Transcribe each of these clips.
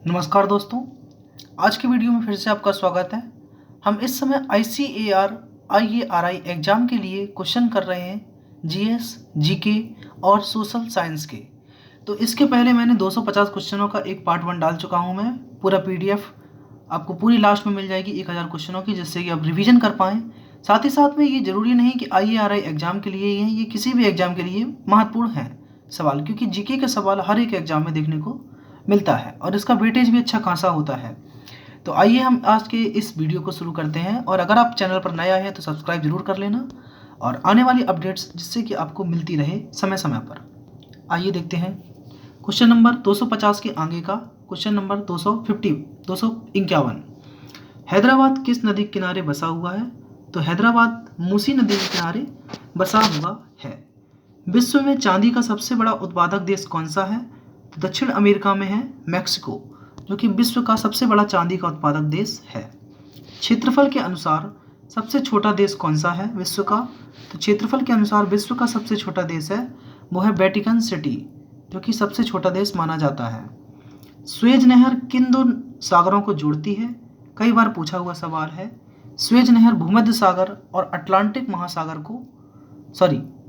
नमस्कार दोस्तों, आज की वीडियो में फिर से आपका स्वागत है। हम इस समय ICAR IARI एग्ज़ाम के लिए क्वेश्चन कर रहे हैं GS, GK और सोशल साइंस के। तो इसके पहले मैंने 250 क्वेश्चनों का एक पार्ट 1 डाल चुका हूं मैं। पूरा PDF आपको पूरी लास्ट में मिल जाएगी 1000 क्वेश्चनों की, जिससे कि आप रिवीजन कर पाएँ। साथ ही साथ में ये ज़रूरी नहीं कि IARI एग्ज़ाम के लिए ही है, ये किसी भी एग्ज़ाम के लिए महत्वपूर्ण है सवाल, क्योंकि GK के सवाल हर एक एग्ज़ाम में देखने को मिलता है और इसका वेटेज भी अच्छा खासा होता है। तो आइए हम आज के इस वीडियो को शुरू करते हैं। और अगर आप चैनल पर नया है तो सब्सक्राइब जरूर कर लेना और आने वाली अपडेट्स जिससे कि आपको मिलती रहे समय समय पर। आइए देखते हैं क्वेश्चन नंबर 250 के आगे का क्वेश्चन नंबर 251। हैदराबाद किस नदी के किनारे बसा हुआ है? तो हैदराबाद मूसी नदी के किनारे बसा हुआ है। विश्व में चांदी का सबसे बड़ा उत्पादक देश कौन सा है? तो दक्षिण अमेरिका में है मैक्सिको, जो कि विश्व का सबसे बड़ा चांदी का उत्पादक देश है। क्षेत्रफल के अनुसार सबसे छोटा देश कौन सा है विश्व का? तो क्षेत्रफल के अनुसार विश्व का सबसे छोटा देश है वो है वेटिकन सिटी, जो कि सबसे छोटा देश माना जाता है। स्वेज नहर किन दो सागरों को जोड़ती है? कई बार पूछा हुआ सवाल है। स्वेज नहर भूमध्य सागर और अटलांटिक महासागर को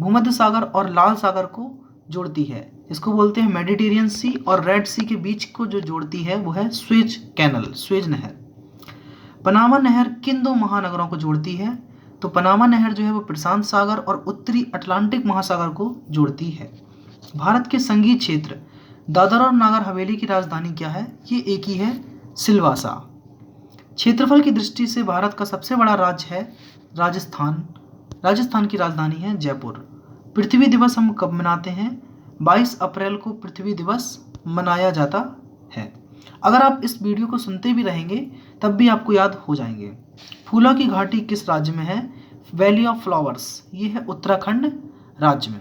भूमध्य सागर और लाल सागर को जोड़ती है। इसको बोलते हैं मेडिटेरियन सी, और रेड सी के बीच को जो जोड़ती है वो है स्वेज कैनल, स्वेज नहर। पनामा नहर किन दो महानगरों को जोड़ती है? तो पनामा नहर जो है वो प्रशांत सागर और उत्तरी अटलांटिक महासागर को जोड़ती है। भारत के संघीय क्षेत्र दादरा और नागर हवेली की राजधानी क्या है? ये एक ही है, सिलवासा। क्षेत्रफल की दृष्टि से भारत का सबसे बड़ा राज्य है राजस्थान। राजस्थान की राजधानी है जयपुर। पृथ्वी दिवस हम कब मनाते हैं? 22 अप्रैल को पृथ्वी दिवस मनाया जाता है। अगर आप इस वीडियो को सुनते भी रहेंगे तब भी आपको याद हो जाएंगे। फूलों की घाटी किस राज्य में है? वैली ऑफ फ्लावर्स, ये है उत्तराखंड राज्य में।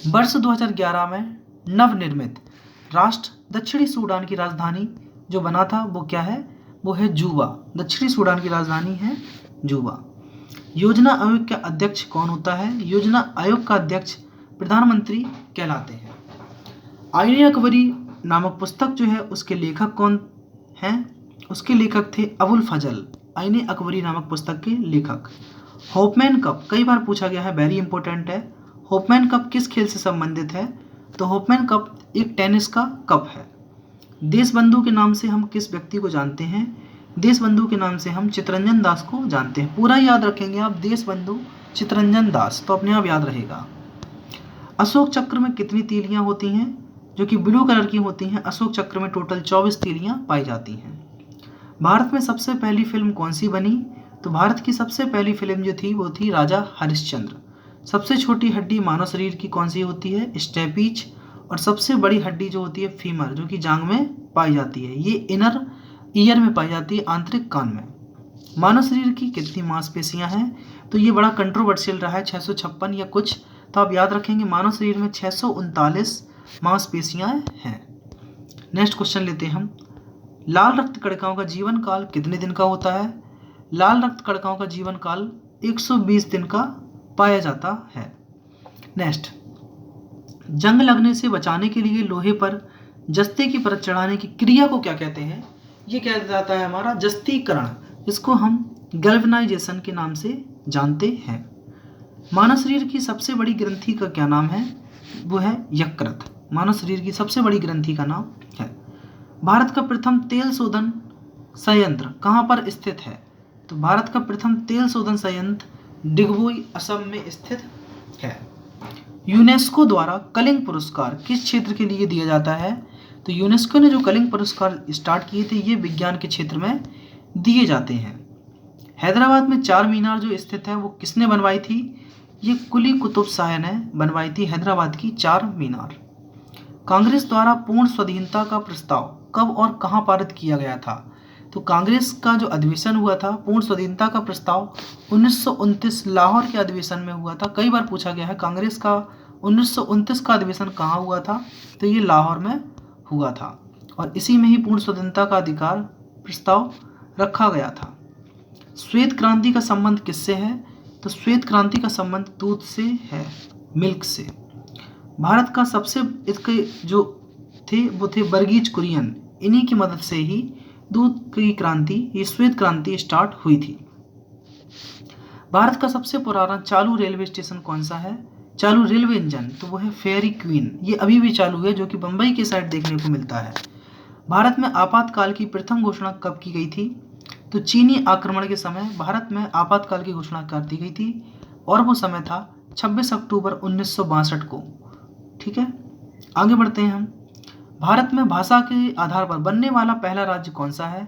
वर्ष 2011 में नवनिर्मित राष्ट्र दक्षिणी सूडान की राजधानी जो बना था वो क्या है? वो है जूबा। दक्षिणी सूडान की राजधानी है जूबा। योजना आयोग का अध्यक्ष कौन होता है? योजना आयोग का अध्यक्ष प्रधानमंत्री कहलाते हैं। आईने अकबरी नामक पुस्तक जो है उसके लेखक कौन हैं? उसके लेखक थे अबुल फजल। आईने अकबरी नामक पुस्तक के लेखक। होपमैन कप कई बार पूछा गया है, वेरी इंपॉर्टेंट है। होपमैन कप किस खेल से संबंधित है? तो होपमैन कप एक टेनिस का कप है। देशबंधु के नाम से हम किस व्यक्ति को जानते हैं? देशबंधु के नाम से हम चित्तरंजन दास को जानते हैं। पूरा याद रखेंगे आप, देशबंधु चित्तरंजन दास, तो अपने आप याद रहेगा। अशोक चक्र में कितनी तीलियां होती हैं? जो कि ब्लू कलर की होती हैं। अशोक चक्र में टोटल 24 तीलियां पाई जाती हैं। भारत में सबसे पहली फिल्म कौन सी बनी? तो भारत की सबसे पहली फिल्म जो थी वो थी राजा हरिश्चंद्र। सबसे छोटी हड्डी मानव शरीर की कौन सी होती है? स्टेपीज। और सबसे बड़ी हड्डी जो होती है फीमर, जो कि जांघ में पाई जाती है। ये इनर ईयर में पाई जाती है, आंतरिक कान में। मानव शरीर की कितनी मांसपेशियां हैं? तो ये बड़ा कंट्रोवर्शियल रहा है, 656 या कुछ, तो आप याद रखेंगे मानव शरीर में 639 मांसपेशियां हैं। नेक्स्ट क्वेश्चन लेते हैं हम। लाल रक्त कणिकाओं का जीवन काल कितने दिन का होता है? लाल रक्त कणिकाओं का जीवन काल 120 दिन का पाया जाता है। नेक्स्ट, जंग लगने से बचाने के लिए लोहे पर जस्ते की परत चढ़ाने की क्रिया को क्या कहते हैं? ये क्या जाता है हमारा जस्तीकरण। इसको हम गैल्वेनाइजेशन के नाम से जानते हैं। मानव शरीर की सबसे बड़ी ग्रंथि का क्या नाम है? वो है यकृत। मानव शरीर की सबसे बड़ी ग्रंथि का नाम है। भारत का प्रथम तेल शोधन संयंत्र कहाँ पर स्थित है? तो भारत का प्रथम तेल शोधन संयंत्र डिगबोई असम में स्थित है। यूनेस्को द्वारा कलिंग पुरस्कार किस क्षेत्र के लिए दिया जाता है? तो यूनेस्को ने जो कलिंग पुरस्कार स्टार्ट किए थे ये विज्ञान के क्षेत्र में दिए जाते हैं। हैदराबाद में चार मीनार जो स्थित है वो किसने बनवाई थी? ये कुली कुतुब शाह ने बनवाई थी हैदराबाद की चार मीनार। कांग्रेस द्वारा पूर्ण स्वाधीनता का प्रस्ताव कब और कहां पारित किया गया था? तो कांग्रेस का जो अधिवेशन हुआ था पूर्ण स्वाधीनता का प्रस्ताव 1929 लाहौर के अधिवेशन में हुआ था। कई बार पूछा गया है कांग्रेस का 1929 का अधिवेशन कहाँ हुआ था? तो ये लाहौर में हुआ था और इसी में ही पूर्ण स्वतंत्रता का अधिकार प्रस्ताव रखा गया था। श्वेत क्रांति का संबंध किससे है? तो श्वेत क्रांति का संबंध दूध से है, मिल्क से। भारत का सबसे इसके जो थे वो थे वर्गीज कुरियन। इन्हीं की मदद से ही दूध की क्रांति, ये श्वेत क्रांति स्टार्ट हुई थी। भारत का सबसे पुराना चालू रेलवे स्टेशन कौन सा है? चालू रेलवे इंजन, तो वो है फेयरी क्वीन। ये अभी भी चालू है, जो कि बम्बई के साइड देखने को मिलता है। भारत में आपातकाल की प्रथम घोषणा कब की गई थी? तो चीनी आक्रमण के समय भारत में आपातकाल की घोषणा कर दी गई थी, और वो समय था 26 अक्टूबर 1962 को। ठीक है, आगे बढ़ते हैं हम। भारत में भाषा के आधार पर बनने वाला पहला राज्य कौन सा है?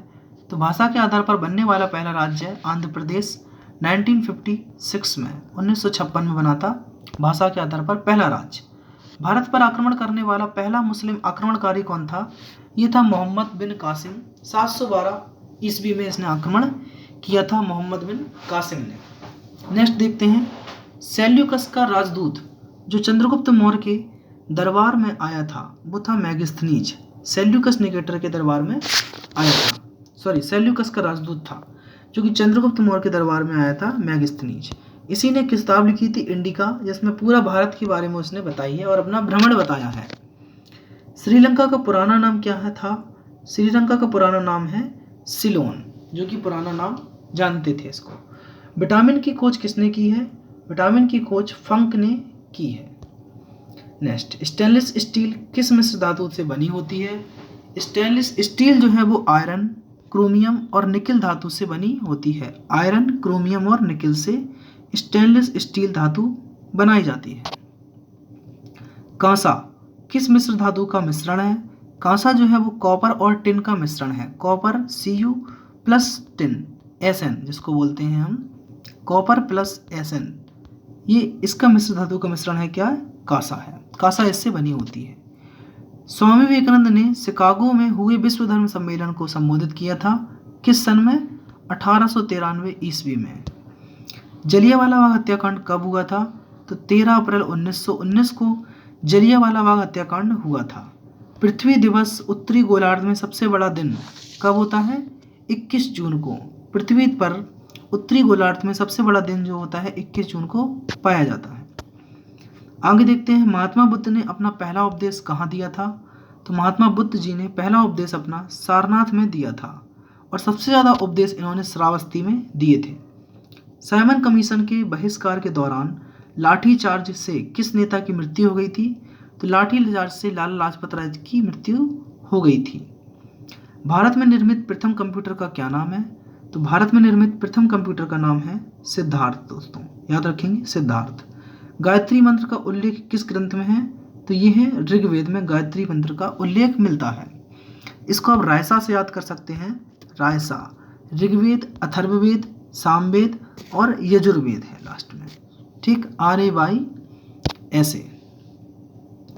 तो भाषा के आधार पर बनने वाला पहला राज्य है आंध्र प्रदेश। 1956 में 1956 में बना था भाषा के आधार पर पहला राज्य। भारत पर आक्रमण करने वाला पहला मुस्लिम आक्रमणकारी कौन था? ये था मोहम्मद बिन कासिम। 712 ईस्वी में इसने आक्रमण किया था, मोहम्मद बिन कासिम ने। नेक्स्ट देखते हैं, सेल्यूकस का राजदूत जो चंद्रगुप्त मौर्य के दरबार में आया था वो था मैगस्थनीज। सेल्यूकस निकेटर के दरबार में आया था, सेल्यूकस का राजदूत था जो कि चंद्रगुप्त मौर्य के दरबार में आया था, मैगस्थनीज। इसी ने किताब लिखी थी इंडिका, जिसमें पूरा भारत के बारे में उसने बताई है और अपना भ्रमण बताया है। श्रीलंका का पुराना नाम क्या है था? श्रीलंका का पुराना नाम है सिलोन, जो कि पुराना नाम जानते थे इसको। विटामिन की खोज किसने की है? विटामिन की खोज फंक ने की है। नेक्स्ट, स्टेनलेस स्टील किस मिश्र धातु से बनी होती है? स्टेनलेस स्टील जो है वो आयरन, क्रोमियम और निकिल धातु से बनी होती है। आयरन, क्रोमियम और निकिल से स्टेनलेस स्टील धातु बनाई जाती है। कांसा किस मिश्र धातु का मिश्रण है? कांसा जो है वो कॉपर और टिन का मिश्रण है। Copper Cu plus tin Sn, जिसको बोलते हैं हम कॉपर प्लस Sn, ये इसका मिश्र धातु का मिश्रण है क्या? कांसा है। कांसा इससे बनी होती है। स्वामी विवेकानंद ने शिकागो में हुए विश्व धर्म सम्मेलन को संबोधित किया था किस सन में? 1893 ईस्वी में। जलियांवाला बाग हत्याकांड कब हुआ था? तो 13 अप्रैल 1919 को जलियांवाला बाग हत्याकांड हुआ था। पृथ्वी दिवस उत्तरी गोलार्ध में सबसे बड़ा दिन कब होता है? 21 जून को। पृथ्वी पर उत्तरी गोलार्ध में सबसे बड़ा दिन जो होता है 21 जून को पाया जाता है। आगे देखते हैं, महात्मा बुद्ध ने अपना पहला उपदेश कहाँ दिया था? तो महात्मा बुद्ध जी ने पहला उपदेश अपना सारनाथ में दिया था, और सबसे ज़्यादा उपदेश इन्होंने श्रावस्ती में दिए थे। साइमन कमीशन के बहिष्कार के दौरान लाठीचार्ज से किस नेता की मृत्यु हो गई थी? तो लाठीचार्ज से लाला लाजपत राय की मृत्यु हो गई थी। भारत में निर्मित प्रथम कंप्यूटर का क्या नाम है? तो भारत में निर्मित प्रथम कंप्यूटर का नाम है सिद्धार्थ। दोस्तों याद रखेंगे, सिद्धार्थ। गायत्री मंत्र का उल्लेख किस ग्रंथ में है? तो ये है ऋग्वेद में गायत्री मंत्र का उल्लेख मिलता है। इसको आप रायसा से याद कर सकते हैं। रायसा ऋग्वेद, अथर्ववेद, सामवेद और यजुर्वेद है लास्ट में। ठीक, RAY ऐसे।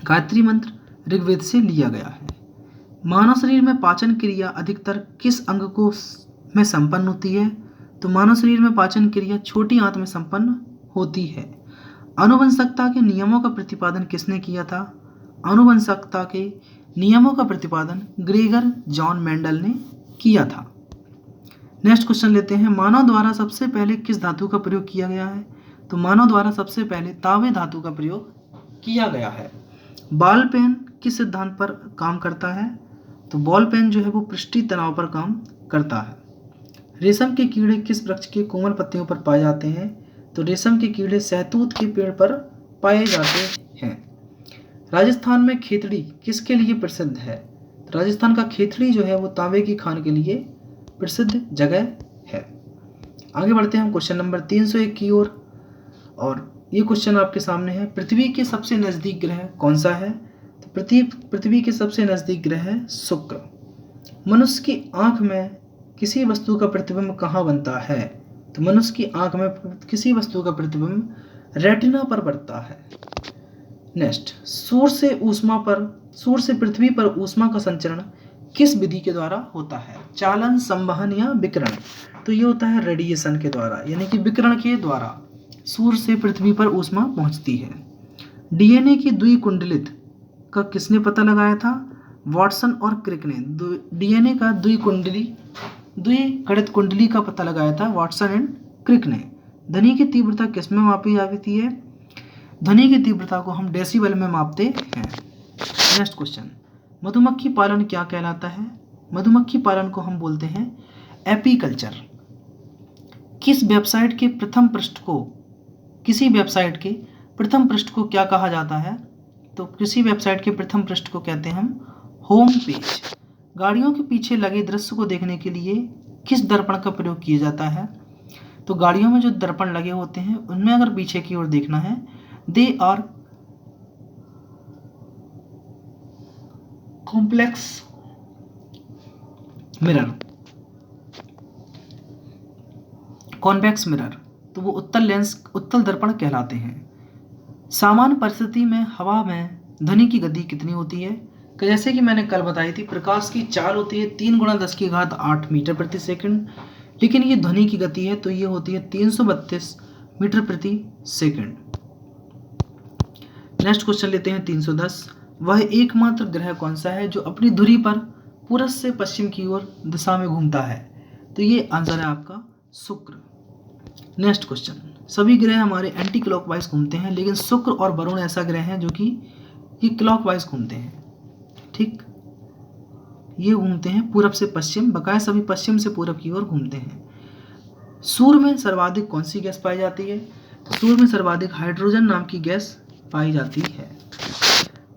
गायत्री मंत्र ऋग्वेद से लिया गया है। मानव शरीर में पाचन क्रिया अधिकतर किस अंग को में संपन्न होती है? तो मानव शरीर में पाचन क्रिया छोटी आंत में संपन्न होती है। आनुवंशिकता के नियमों का प्रतिपादन किसने किया था? आनुवंशिकता के नियमों का प्रतिपादन ग्रेगर जॉन मेंडल ने किया था। नेक्स्ट क्वेश्चन लेते हैं, मानव द्वारा सबसे पहले किस धातु का प्रयोग किया गया है? तो मानव द्वारा सबसे पहले तांबे धातु का प्रयोग किया गया है। बॉल पेन किस सिद्धांत पर काम करता है? तो बॉल पेन जो है वो पृष्ठीय तनाव पर काम करता है। रेशम के कीड़े किस वृक्ष के कोमल पत्तियों पर पाए जाते हैं? तो रेशम के कीड़े सहतूत के पेड़ पर पाए जाते हैं। राजस्थान में खेतड़ी किसके लिए प्रसिद्ध है? राजस्थान का खेतड़ी जो है वो तांबे की खान के लिए प्रसिद्ध जगह है। आगे बढ़ते हैं हम क्वेश्चन नंबर 301 की ओर, और ये क्वेश्चन आपके सामने है, पृथ्वी के सबसे नज़दीक ग्रह कौन सा है? तो पृथ्वी के सबसे नज़दीक ग्रह है शुक्र। मनुष्य की आंख में किसी वस्तु का प्रतिबिंब कहाँ बनता है? तो मनुष्य की आंख में किसी वस्तु का प्रतिबिंब रेटिना पर बनता है। नेक्स्ट, सूर्य से पृथ्वी पर ऊष्मा का संचरण किस विधि के द्वारा होता है? चालन, संवहन या विकिरण? तो ये होता है रेडिएशन के द्वारा, यानी कि विकिरण के द्वारा सूर्य से पृथ्वी पर ऊष्मा पहुंचती है। DNA की द्विकुंडलित का किसने पता लगाया था? वाटसन और क्रिक ने DNA का द्विकणित कुंडली का पता लगाया था, वाटसन एंड क्रिक ने। ध्वनि की तीव्रता किस में मापी जाती है? ध्वनि की तीव्रता को हम डेसिबल में मापते हैं। नेक्स्ट क्वेश्चन, मधुमक्खी पालन क्या कहलाता है? मधुमक्खी पालन को हम बोलते हैं एपीकल्चर। किसी वेबसाइट के प्रथम पृष्ठ को क्या कहा जाता है? तो किसी वेबसाइट के प्रथम पृष्ठ को कहते हैं हम होम पेज। गाड़ियों के पीछे लगे दृश्य को देखने के लिए किस दर्पण का प्रयोग किया जाता है? तो गाड़ियों में जो दर्पण लगे होते हैं उनमें अगर पीछे की ओर देखना है, they are complex mirror, convex mirror, तो वो उत्तल दर्पण कहलाते हैं। सामान्य परिस्थिति में हवा में ध्वनि की गति कितनी होती है? जैसे कि मैंने कल बताई थी, प्रकाश की चाल होती है 3 × 10⁸ मीटर प्रति सेकंड, लेकिन ये ध्वनि की गति है तो ये होती है 332 मीटर प्रति सेकंड। नेक्स्ट क्वेश्चन लेते हैं 310। वह एकमात्र ग्रह कौन सा है जो अपनी धुरी पर पूरब से पश्चिम की ओर दिशा में घूमता है? तो ये आंसर है आपका शुक्र। नेक्स्ट क्वेश्चन, सभी ग्रह हमारे एंटी क्लॉकवाइज घूमते हैं, लेकिन शुक्र और वरुण ऐसा ग्रह है जो कि ये क्लॉकवाइज घूमते हैं। ठीक, ये घूमते हैं पूरब से पश्चिम, बकाया सभी पश्चिम से पूरब की ओर घूमते हैं। सूर्य में सर्वाधिक कौन सी गैस पाई जाती है? तो सूर्य में सर्वाधिक हाइड्रोजन नाम की गैस पाई जाती है।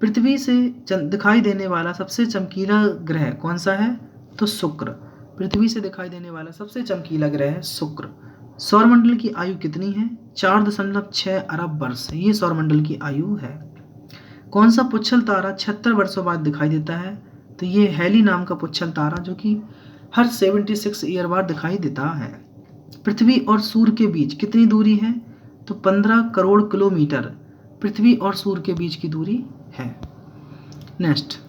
पृथ्वी से दिखाई देने वाला सबसे चमकीला ग्रह कौन सा है? तो शुक्र। पृथ्वी से दिखाई देने वाला सबसे चमकीला ग्रह है शुक्र। सौरमंडल की आयु कितनी है? 4.6 अरब वर्ष, ये सौरमंडल की आयु है। कौन सा पुच्छल तारा 76 वर्षों बाद दिखाई देता है? तो ये हैली नाम का पुच्छल तारा जो कि हर 76 ईयर बाद दिखाई देता है। पृथ्वी और सूर्य के बीच कितनी दूरी है? तो 15 करोड़ किलोमीटर पृथ्वी और सूर्य के बीच की दूरी है। नेक्स्ट,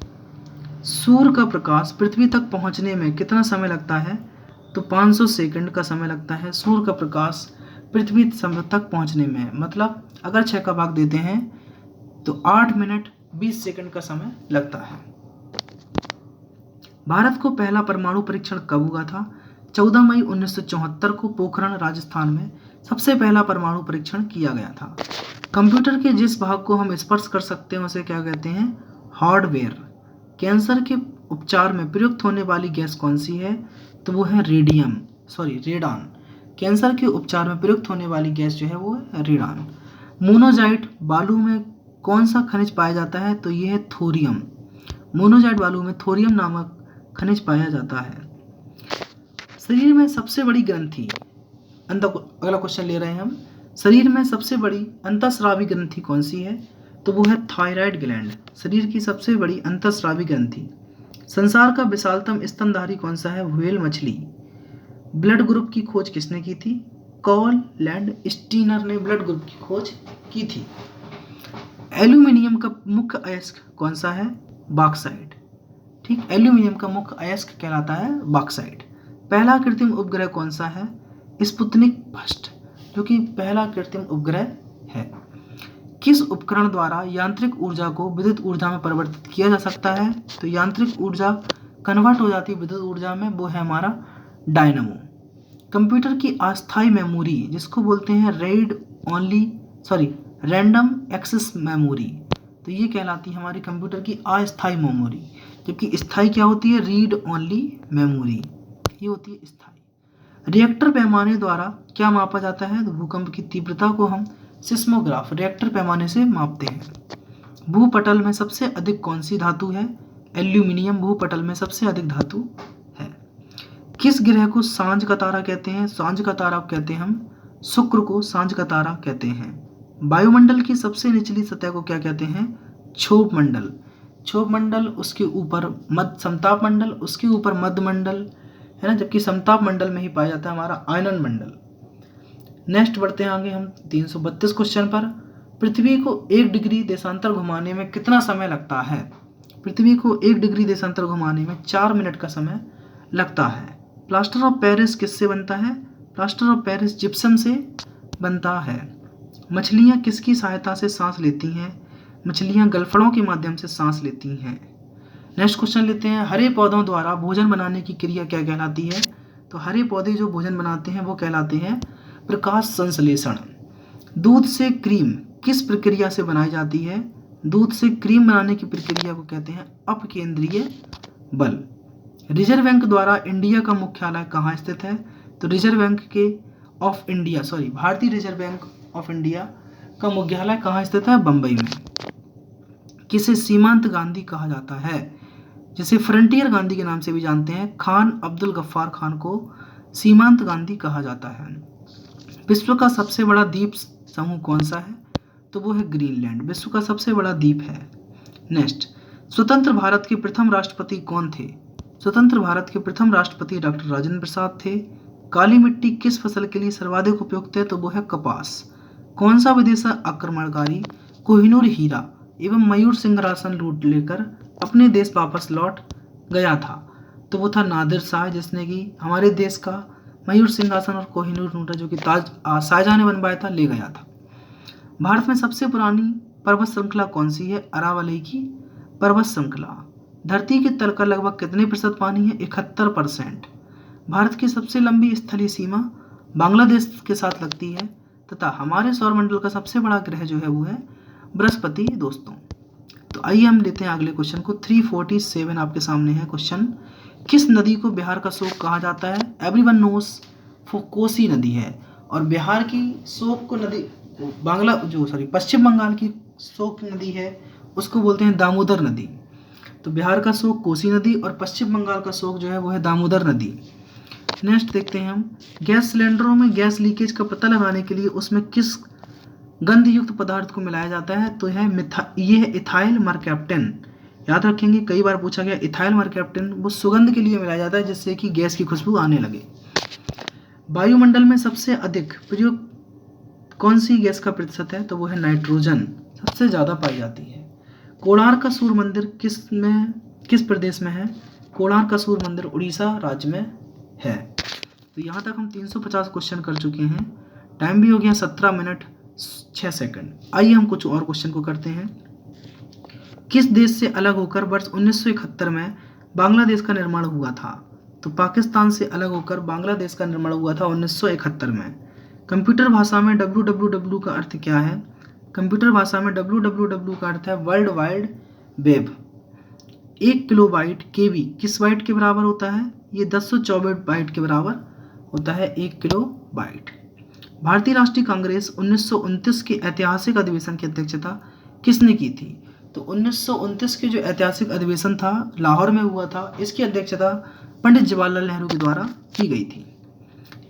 सूर्य का प्रकाश पृथ्वी तक पहुंचने में कितना समय लगता है? तो 500 सेकंड का समय लगता है सूर्य का प्रकाश पृथ्वी तक पहुंचने में। मतलब अगर 6 का भाग देते हैं तो 8 मिनट 20 सेकंड का समय लगता है। भारत को पहला परमाणु परीक्षण कब हुआ था? 14 मई 1974 को पोखरण राजस्थान में सबसे पहला परमाणु परीक्षण किया गया था। कंप्यूटर के जिस भाग को हम स्पर्श कर सकते हैं उसे क्या कहते हैं? हार्डवेयर। कैंसर के उपचार में प्रयुक्त होने वाली गैस कौन सी है? तो वो है रेडान। कैंसर के उपचार में प्रयुक्त होने वाली गैस जो है वो है रेडान। मोनोजाइट बालू में कौन सा खनिज पाया जाता है? तो ये है थोरियम। मोनोजाइट बालू में थोरियम नामक खनिज पाया जाता है। शरीर में सबसे बड़ी ग्रंथि, अगला क्वेश्चन ले रहे हैं हम, शरीर में सबसे बड़ी अंतःस्रावी ग्रंथि कौन सी है? तो वो है थायराइड ग्लैंड, शरीर की सबसे बड़ी अंतःस्रावी ग्रंथि। संसार का विशालतम स्तनधारी कौन सा है? व्हेल मछली। ब्लड ग्रुप की खोज किसने की थी? कॉल लैंड स्टीनर ने ब्लड ग्रुप की खोज की थी। एल्यूमिनियम का मुख्य अयस्क कौन सा है? बॉक्साइट। ठीक, एल्यूमिनियम का मुख्य अयस्क कहलाता है बॉक्साइट। पहला कृत्रिम उपग्रह कौन सा है? स्पुतनिक फर्स्ट, जो कि पहला कृत्रिम उपग्रह है। किस उपकरण द्वारा यांत्रिक ऊर्जा को विद्युत ऊर्जा में परिवर्तित किया जा सकता है? तो यांत्रिक ऊर्जा कन्वर्ट हो जाती है विद्युत ऊर्जा में, वो है हमारा डायनामो। कंप्यूटर की अस्थायी मेमोरी जिसको बोलते हैं रैंडम एक्सेस मेमोरी, तो ये कहलाती है हमारी कंप्यूटर की अस्थायी मेमोरी। जबकि स्थायी क्या होती है? रीड ओनली मेमोरी, ये होती है स्थायी। रिएक्टर पैमाने द्वारा क्या मापा जाता है? तो भूकंप की तीव्रता को हम सिस्मोग्राफ रिएक्टर पैमाने से मापते हैं। भूपटल में सबसे अधिक कौन सी धातु है? एल्यूमिनियम भूपटल में सबसे अधिक धातु है। किस ग्रह को सांझ का तारा कहते हैं? सांझ का तारा कहते हैं हम शुक्र को सांझ का तारा कहते हैं। वायुमंडल की सबसे निचली सतह को क्या कहते हैं? क्षोभ मंडल। क्षोभ मंडल, उसके ऊपर समताप मंडल, उसके ऊपर मध्य मंडल है ना, जबकि समताप मंडल में ही पाया जाता है हमारा आयनन मंडल। नेक्स्ट बढ़ते हैं आगे हम 332 क्वेश्चन पर। पृथ्वी को 1 डिग्री देशांतर घुमाने में कितना समय लगता है? पृथ्वी को 1 डिग्री देशांतर घुमाने में 4 मिनट का समय लगता है। प्लास्टर ऑफ पेरिस किससे बनता है? प्लास्टर ऑफ पेरिस जिप्सम से बनता है। मछलियाँ किसकी सहायता से सांस लेती हैं? मछलियाँ गलफड़ों के माध्यम से सांस लेती हैं। नेक्स्ट क्वेश्चन लेते हैं, हरे पौधों द्वारा भोजन बनाने की क्रिया क्या कहलाती है? तो हरे पौधे जो भोजन बनाते हैं वो कहलाते हैं प्रकाश संश्लेषण। दूध से क्रीम किस प्रक्रिया से बनाई जाती है? दूध से क्रीम बनाने की प्रक्रिया को कहते हैं अपकेंद्रीय बल। रिजर्व बैंक द्वारा इंडिया का मुख्यालय कहाँ स्थित है? तो रिजर्व बैंक के भारतीय रिजर्व बैंक ऑफ इंडिया का मुख्यालय कहाँ स्थित है? बम्बई में। किसे सीमांत गांधी कहा जाता है? जिसे फ्रंटियर गांधी के नाम से भी जानते हैं, खान अब्दुल गफ्फार खान को सीमांत गांधी कहा जाता है। विश्व का सबसे बड़ा द्वीप समूह कौन सा है? तो वो है ग्रीनलैंड, विश्व का सबसे बड़ा द्वीप है। नेक्स्ट, स्वतंत्र भारत के प्रथम राष्ट्रपति कौन थे? स्वतंत्र भारत के प्रथम राष्ट्रपति डॉक्टर राजेंद्र प्रसाद थे। काली मिट्टी किस फसल के लिए सर्वाधिक उपयुक्त है? तो वो है कपास। कौन सा विदेशी आक्रमणकारी कोहिनूर हीरा एवं मयूर सिंहासन लूट लेकर अपने देश वापस लौट गया था? तो वो था नादिर शाह, जिसने कि हमारे देश का मयूर सिंहासन और कोहिनूर लूटा, जो कि शाहजहां ने बनवाया था, ले गया था। भारत में सबसे पुरानी पर्वत श्रृंखला कौन सी है? अरावली की पर्वत श्रृंखला। धरती के तल का लगभग कितने प्रतिशत पानी है? 71%। भारत की सबसे लंबी स्थलीय सीमा बांग्लादेश के साथ लगती है तथा हमारे सौरमंडल का सबसे बड़ा ग्रह जो है वो है बृहस्पति दोस्तों। तो आइए हम लेते हैं अगले क्वेश्चन को। 347 आपके सामने है क्वेश्चन। किस नदी को बिहार का शोक कहा जाता है? एवरीवन नोस कोसी नदी है, और बिहार की शोक को नदी पश्चिम बंगाल की शोक नदी है उसको बोलते हैं दामोदर नदी। तो बिहार का शोक कोसी नदी और पश्चिम बंगाल का शोक जो है वो है दामोदर नदी। नेक्स्ट देखते हैं हम, गैस सिलेंडरों में गैस लीकेज का पता लगाने के लिए उसमें किस गंध युक्त पदार्थ को मिलाया जाता है? तो ये है इथाइल मरकैप्टन। याद रखेंगे, कई बार पूछा गया। इथाइल मरकैप्टन वो सुगंध के लिए मिलाया जाता है जिससे कि गैस की खुशबू आने लगे। वायुमंडल में सबसे अधिक प्रयुक्त कौन सी गैस का प्रतिशत है? तो वो है नाइट्रोजन, सबसे ज्यादा पाई जाती है। कोणार्क का सूर्य मंदिर किस प्रदेश में है? कोणार्क का सूर्य मंदिर उड़ीसा राज्य में है। तो यहाँ तक हम 350 क्वेश्चन कर चुके हैं। टाइम भी हो गया 17 मिनट 6 सेकंड। आइए हम कुछ और क्वेश्चन को करते हैं। किस देश से अलग होकर वर्ष 1971 में बांग्लादेश का निर्माण हुआ था? तो पाकिस्तान से अलग होकर बांग्लादेश का निर्माण हुआ था 1971 में। कंप्यूटर भाषा में www का अर्थ क्या है? कंप्यूटर भाषा में www का अर्थ है वर्ल्ड वाइड वेब। 1 किलोबाइट केबी किस बाइट के बराबर होता है? ये 1024 बाइट के बराबर होता है 1 किलोबाइट। भारतीय राष्ट्रीय कांग्रेस 1929 के ऐतिहासिक अधिवेशन की अध्यक्षता किसने की थी? तो 1929 के जो ऐतिहासिक अधिवेशन था लाहौर में हुआ था, इसकी अध्यक्षता पंडित जवाहरलाल नेहरू के द्वारा की गई थी।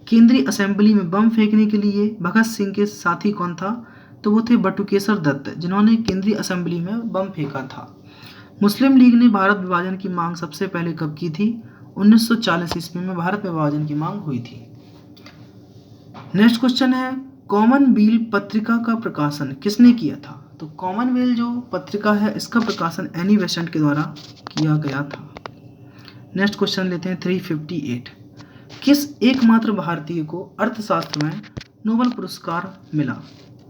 केंद्रीय असेंबली में बम फेंकने के लिए भगत सिंह के साथी कौन था? तो वो थे बटुकेश्वर दत्त, जिन्होंने केंद्रीय असेंबली में बम फेंका था। मुस्लिम लीग ने भारत विभाजन की मांग सबसे पहले कब की थी? 1940 ईस्वी में भारत विभाजन की मांग हुई थी। नेक्स्ट क्वेश्चन है, कॉमनवेल्थ पत्रिका का प्रकाशन किसने किया था? तो कॉमनवेल्थ जो पत्रिका है इसका प्रकाशन एनी बेसेंट के द्वारा किया गया था। नेक्स्ट क्वेश्चन लेते हैं 358। किस एकमात्र भारतीय को अर्थशास्त्र में नोबेल पुरस्कार मिला?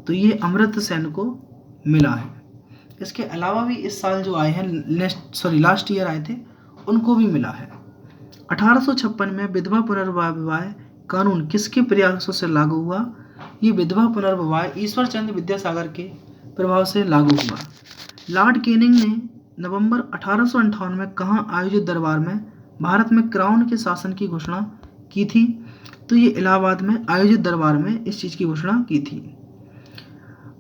तो ये अमर्त्य सेन को मिला है। इसके अलावा भी इस साल जो आए हैं लास्ट ईयर आए थे उनको भी मिला है। 1856 में विधवा पुनर्विवाह कानून किसके प्रयासों से लागू हुआ? ये विधवा पुनर्विवाह ईश्वर चंद्र विद्यासागर के प्रभाव से लागू हुआ। लॉर्ड कैनिंग ने नवंबर 1858 में कहाँ आयोजित दरबार में भारत में क्राउन के शासन की घोषणा की थी? तो ये इलाहाबाद में आयोजित दरबार में इस चीज की घोषणा की थी।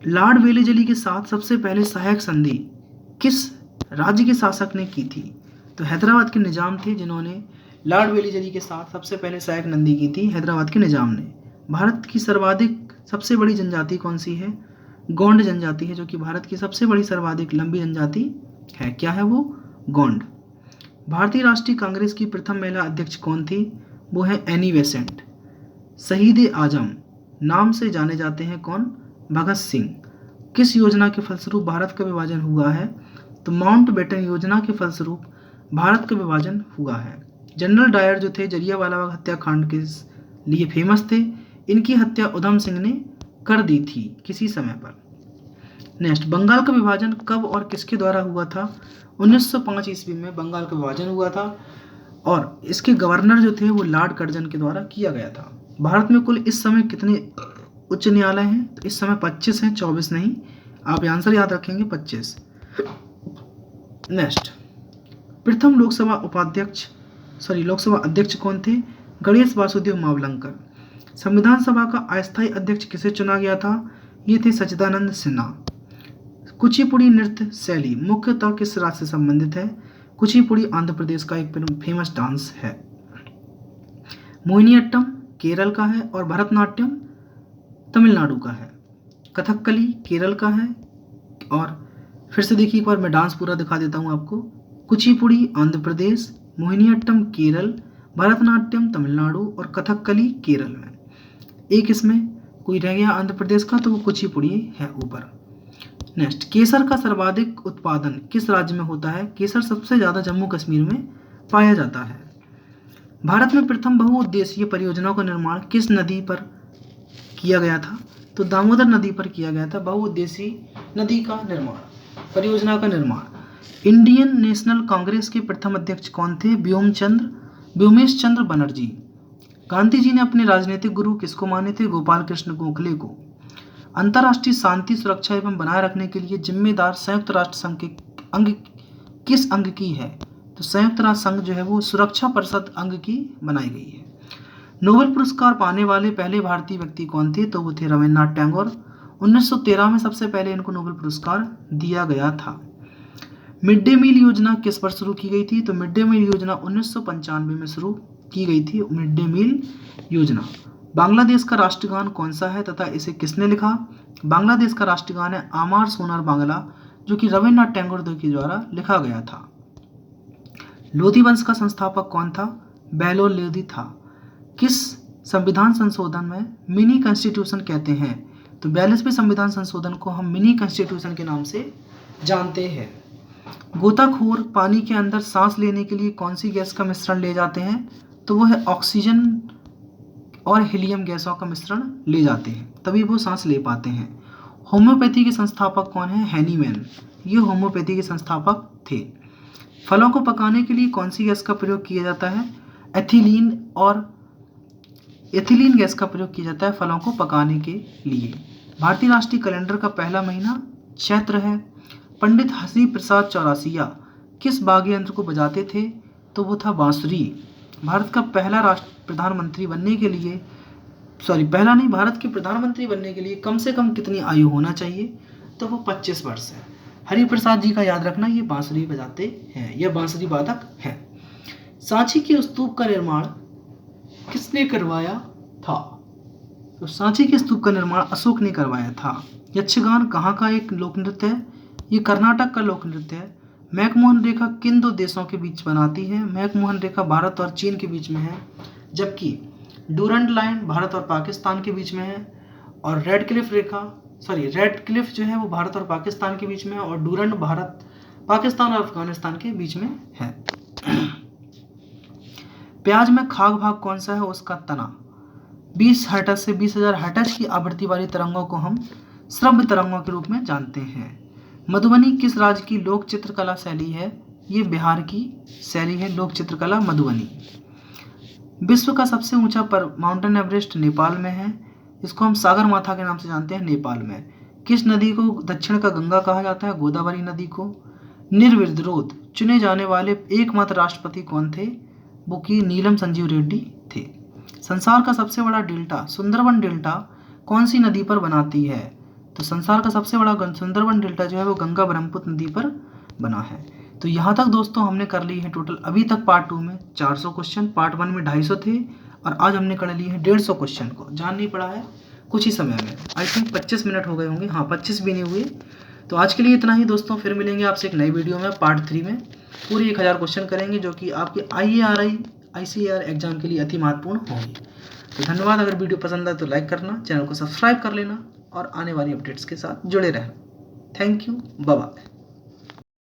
लॉर्ड वेलेजली के साथ सबसे पहले सहायक संधि किस राज्य के शासक ने की थी? तो हैदराबाद के निजाम थे जिन्होंने लॉर्ड वेलेजली के साथ सबसे पहले सहायक संधि की थी, हैदराबाद के निजाम ने। भारत की सर्वाधिक सबसे बड़ी जनजाति कौन सी है? गोंड जनजाति है, जो कि भारत की सबसे बड़ी सर्वाधिक लंबी जनजाति है। क्या है वो? गोंड। भारतीय राष्ट्रीय कांग्रेस की प्रथम महिला अध्यक्ष कौन थी? वो है एनी बेसेंट। शहीद आजम नाम से जाने जाते हैं कौन? भगत सिंह। किस योजना के फलस्वरूप भारत का विभाजन हुआ है? तो माउंटबेटन योजना के फलस्वरूप भारत का विभाजन हुआ है। जनरल डायर जो थे जलियांवाला बाग हत्याकांड के लिए फेमस थे, इनकी हत्या उधम सिंह ने कर दी थी किसी समय पर। नेक्स्ट, बंगाल का विभाजन कब और किसके द्वारा हुआ था? 1905 ईस्वी में बंगाल का विभाजन हुआ था और इसके गवर्नर जो थे वो लॉर्ड कर्जन के द्वारा किया गया था। भारत में कुल इस समय कितने उच्च न्यायालय हैं? तो इस समय 25 हैं, 24 नहीं। आप आंसर याद रखेंगे 25। नेक्स्ट, प्रथम लोकसभा उपाध्यक्ष लोकसभा अध्यक्ष कौन थे? गणेश वासुदेव मावलंकर। संविधान सभा का अस्थायी अध्यक्ष किसे चुना गया था? ये थे सच्चिदानंद सिन्हा। कुचिपुड़ी नृत्य शैली मुख्यतः किस राज्य से संबंधित है? कुचिपुड़ी आंध्र प्रदेश का एक फेमस डांस है। मोहिनीअट्टम केरल का है और भरतनाट्यम तमिलनाडु का है। कथकली केरल का है और फिर से देखिए एक बार मैं डांस पूरा दिखा देता हूँ आपको। कुचिपुड़ी आंध्र प्रदेश, मोहिनीअट्टम केरल, भरतनाट्यम तमिलनाडु और कथकली केरल में। एक इसमें कोई रह गया आंध्र प्रदेश का, तो वो कुचिपुड़ी है ऊपर। नेक्स्ट, केसर का सर्वाधिक उत्पादन किस राज्य में होता है? केसर सबसे ज़्यादा जम्मू कश्मीर में पाया जाता है। भारत में प्रथम बहुउद्देशीय परियोजनाओं का निर्माण किस नदी पर किया गया था? तो दामोदर नदी पर किया गया था बहुउद्देशीय नदी का निर्माण, परियोजना का निर्माण। इंडियन नेशनल कांग्रेस के प्रथम अध्यक्ष कौन थे? व्योमेश चंद्र बनर्जी। गांधी जी ने अपने राजनीतिक गुरु किसको माने थे? गोपाल कृष्ण गोखले को। अंतर्राष्ट्रीय शांति, सुरक्षा एवं बनाए रखने के लिए जिम्मेदार संयुक्त राष्ट्र संघ के अंग किस अंग की है? तो संयुक्त राष्ट्र संघ जो है वो सुरक्षा परिषद अंग की बनाई गई है। नोबेल पुरस्कार पाने वाले पहले भारतीय व्यक्ति कौन थे? तो वो थे रविन्द्रनाथ टैगोर। 1913 में सबसे पहले इनको नोबेल पुरस्कार दिया गया था। मिड डे मील योजना किस वर्ष शुरू की गई थी? तो मिड डे मील योजना 1995 में शुरू की गई थी। मिड डे मील योजना। बांग्लादेश का राष्ट्रगान कौन सा है तथा इसे किसने लिखा? बांग्लादेश का राष्ट्रगान है आमार सोनार बांग्ला, जो कि रविन्द्रनाथ टैगोर के द्वारा लिखा गया था। लोधी वंश का संस्थापक कौन था? बेलो लोधी था। किस संविधान संशोधन में मिनी कॉन्स्टिट्यूशन कहते हैं? तो 42वें संविधान संशोधन को हम मिनी कॉन्स्टिट्यूशन के नाम से जानते हैं। गोताखोर पानी के अंदर सांस लेने के लिए कौन सी गैस का मिश्रण ले जाते हैं? तो वो है ऑक्सीजन और हीलियम गैसों का मिश्रण ले जाते हैं, तभी वो सांस ले पाते हैं। होम्योपैथी के संस्थापक कौन है? हैनीमैन। ये होम्योपैथी के संस्थापक थे। फलों को पकाने के लिए कौन सी गैस का प्रयोग किया जाता है? एथिलीन गैस का प्रयोग किया जाता है फलों को पकाने के लिए। भारतीय राष्ट्रीय कैलेंडर का पहला महीना चैत्र है। पंडित हरि प्रसाद चौरसिया किस वाद्य यंत्र को बजाते थे? तो वो था बांसुरी। भारत का पहला प्रधानमंत्री बनने के लिए भारत के प्रधानमंत्री बनने के लिए कम से कम कितनी आयु होना चाहिए? तो वो 25 वर्ष है। हरि प्रसाद जी का याद रखना, ये बांसुरी बजाते हैं, यह बांसुरी वादक है। सांची के स्तूप का निर्माण किसने करवाया था? तो सांची के स्तूप का निर्माण अशोक ने करवाया था। यक्षगान कहाँ का एक लोक नृत्य है? ये कर्नाटक का लोक नृत्य है। मैकमोहन रेखा किन दो देशों के बीच बनाती है? मैकमोहन रेखा भारत और चीन के बीच में है, जबकि डूरंड लाइन भारत और पाकिस्तान के बीच में है। और रेड क्लिफ जो है वो भारत और पाकिस्तान के बीच में है, और डूरंड भारत, पाकिस्तान और अफगानिस्तान के बीच में है। प्याज में खाग भाग कौन सा है? उसका तना। 20 हर्ट्ज से 20,000 हर्ट्ज की आवृत्ति वाली तरंगों को हम श्रव्य तरंगों के रूप में जानते हैं। मधुबनी किस राज्य की लोक चित्रकला शैली है? ये बिहार की शैली है लोक चित्रकला मधुबनी। विश्व का सबसे ऊंचा माउंटेन एवरेस्ट नेपाल में है। इसको हम सागर माथा के नाम से जानते हैं नेपाल में। किस नदी को दक्षिण का गंगा कहा जाता है? गोदावरी नदी को। निर्विरोध चुने जाने वाले एकमात्र राष्ट्रपति कौन थे? वो की नीलम संजीव रेड्डी थे। संसार का सबसे बड़ा डेल्टा सुंदरबन डेल्टा कौन सी नदी पर बनाती है? तो संसार का सबसे बड़ा सुंदरबन डेल्टा जो है वो गंगा ब्रह्मपुत्र नदी पर बना है। तो यहाँ तक दोस्तों हमने कर ली है टोटल अभी तक पार्ट 2 में 400 क्वेश्चन, पार्ट 1 में 250 थे, और आज हमने कर लिए हैं 150 क्वेश्चन को। जान नहीं पड़ा है कुछ ही समय में, आई थिंक 25 मिनट हो गए होंगे, हाँ 25 भी नहीं हुए। तो आज के लिए इतना ही दोस्तों, फिर मिलेंगे आपसे एक नई वीडियो में पार्ट 3 में। पूरी 1000 क्वेश्चन करेंगे जो कि आपके IARI एग्जाम के लिए अति महत्वपूर्ण होंगे। तो धन्यवाद। अगर वीडियो पसंद आए तो लाइक करना, चैनल को सब्सक्राइब कर लेना और आने वाली अपडेट्स के साथ जुड़े रहना। Thank you, bye bye.